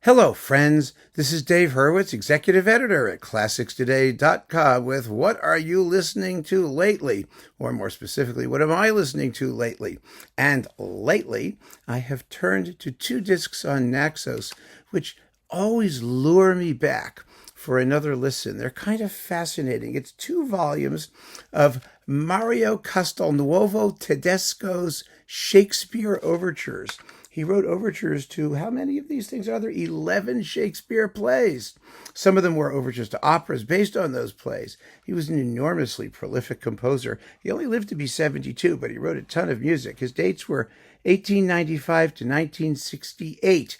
Hello, friends. This is Dave Hurwitz, executive editor at ClassicsToday.com with What Are You Listening to Lately? Or more specifically, what am I listening to lately? And lately, I have turned to two discs on Naxos, which always lure me back for another listen. They're kind of fascinating. It's two volumes of Mario Castelnuovo-Tedesco's Shakespeare Overtures. He wrote overtures to, how many of these things are there? 11 Shakespeare plays. Some of them were overtures to operas based on those plays. He was an enormously prolific composer. He only lived to be 72, but he wrote a ton of music. His dates were 1895 to 1968.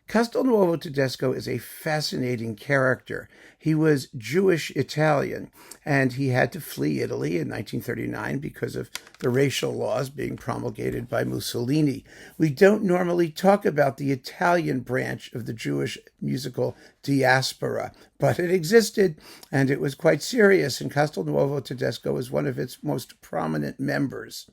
Castelnuovo-Tedesco is a fascinating character. He was Jewish-Italian, and he had to flee Italy in 1939 because of the racial laws being promulgated by Mussolini. We don't normally talk about the Italian branch of the Jewish musical diaspora, but it existed, and it was quite serious, and Castelnuovo-Tedesco was one of its most prominent members.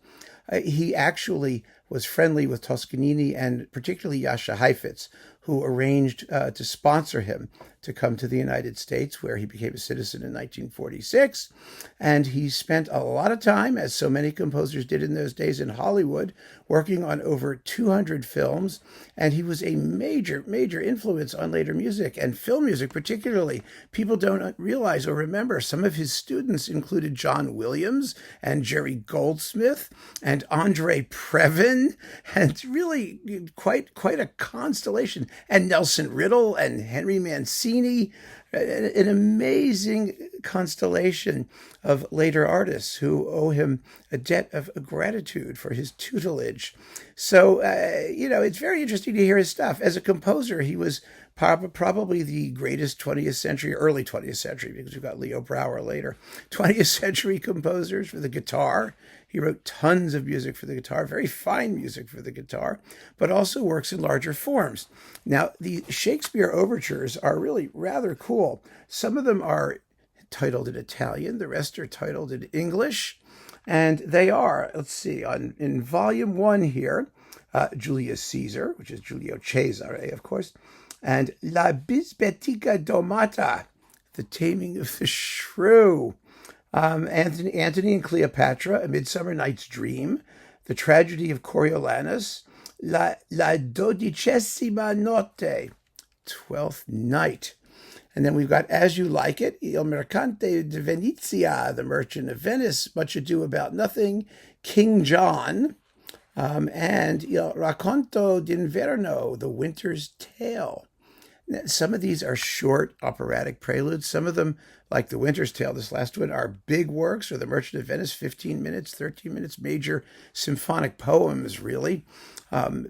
He actually was friendly with Toscanini and particularly Jascha Heifetz, who arranged to sponsor him to come to the United States, where he became a citizen in 1946. And he spent a lot of time, as so many composers did in those days, in Hollywood, working on over 200 films. And he was a major, major influence on later music, and film music particularly. People don't realize or remember some of his students included John Williams and Jerry Goldsmith and Andre Previn, and really quite a constellation. And Nelson Riddle and Henry Mancini, an amazing constellation of later artists who owe him a debt of gratitude for his tutelage. So, it's very interesting to hear his stuff. As a composer, he was probably the greatest 20th century, early 20th century, because we've got Leo Brouwer later, 20th century composers for the guitar. He wrote tons of music for the guitar, very fine music for the guitar, but also works in larger forms. Now, the Shakespeare Overtures are really rather cool. Some of them are titled in Italian, the rest are titled in English, and they are, let's see, in volume 1 here, Julius Caesar, which is Giulio Cesare, of course, and La Bisbetica Domata, The Taming of the Shrew, Antony and Cleopatra, A Midsummer Night's Dream, The Tragedy of Coriolanus, La Dodicesima Notte, 12th Night. And then we've got As You Like It, Il Mercante di Venezia, The Merchant of Venice, Much Ado About Nothing, King John, and Il Racconto d'Inverno, The Winter's Tale. Some of these are short operatic preludes. Some of them, like The Winter's Tale, this last one, are big works, or The Merchant of Venice, 15 minutes, 13 minutes, major symphonic poems, really,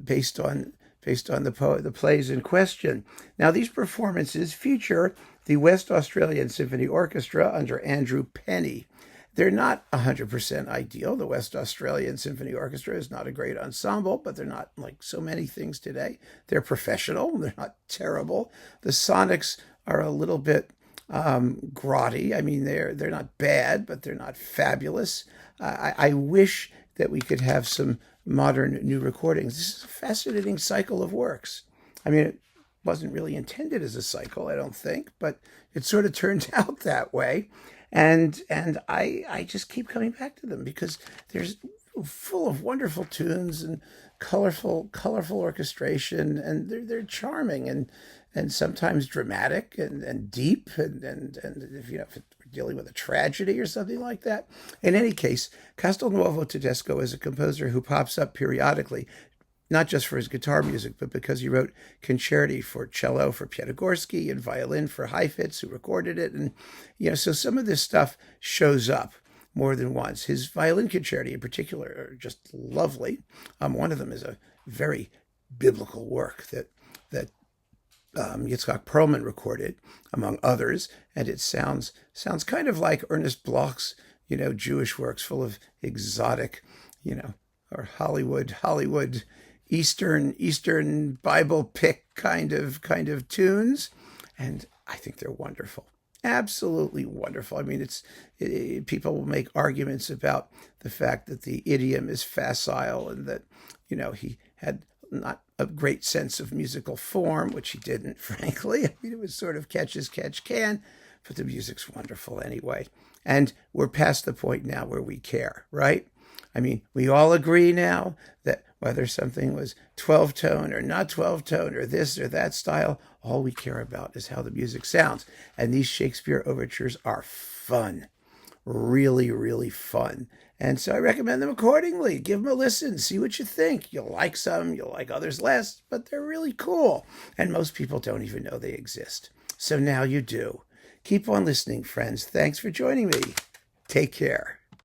based on the plays in question. Now, these performances feature the West Australian Symphony Orchestra under Andrew Penny. They're not 100% ideal. The West Australian Symphony Orchestra is not a great ensemble, but they're not like so many things today. They're professional. They're not terrible. The sonics are a little bit grotty. I mean, they're not bad, but they're not fabulous. I wish that we could have some modern new recordings. This is a fascinating cycle of works. I mean, it wasn't really intended as a cycle, I don't think, but it sort of turned out that way. And I just keep coming back to them because they're full of wonderful tunes and colorful orchestration, and they're charming and sometimes dramatic and deep and if we're dealing with a tragedy or something like that. In any case, Castelnuovo-Tedesco is a composer who pops up periodically, not just for his guitar music, but because he wrote concerti for cello for Piatigorsky and violin for Heifetz, who recorded it. And, so some of this stuff shows up more than once. His violin concerti in particular are just lovely. One of them is a very biblical work that Yitzhak Perlman recorded, among others, and it sounds kind of like Ernest Bloch's, Jewish works full of exotic, or Hollywood Eastern Bible pick kind of tunes, and I think they're wonderful, absolutely wonderful. I mean, people will make arguments about the fact that the idiom is facile and that he had not a great sense of musical form, which he didn't, frankly. I mean, it was sort of catch as catch can, but the music's wonderful anyway. And we're past the point now where we care, right? I mean, we all agree now that whether something was 12-tone or not 12-tone or this or that style, all we care about is how the music sounds. And these Shakespeare overtures are fun. Really, really fun. And so I recommend them accordingly. Give them a listen. See what you think. You'll like some, you'll like others less, but they're really cool. And most people don't even know they exist. So now you do. Keep on listening, friends. Thanks for joining me. Take care.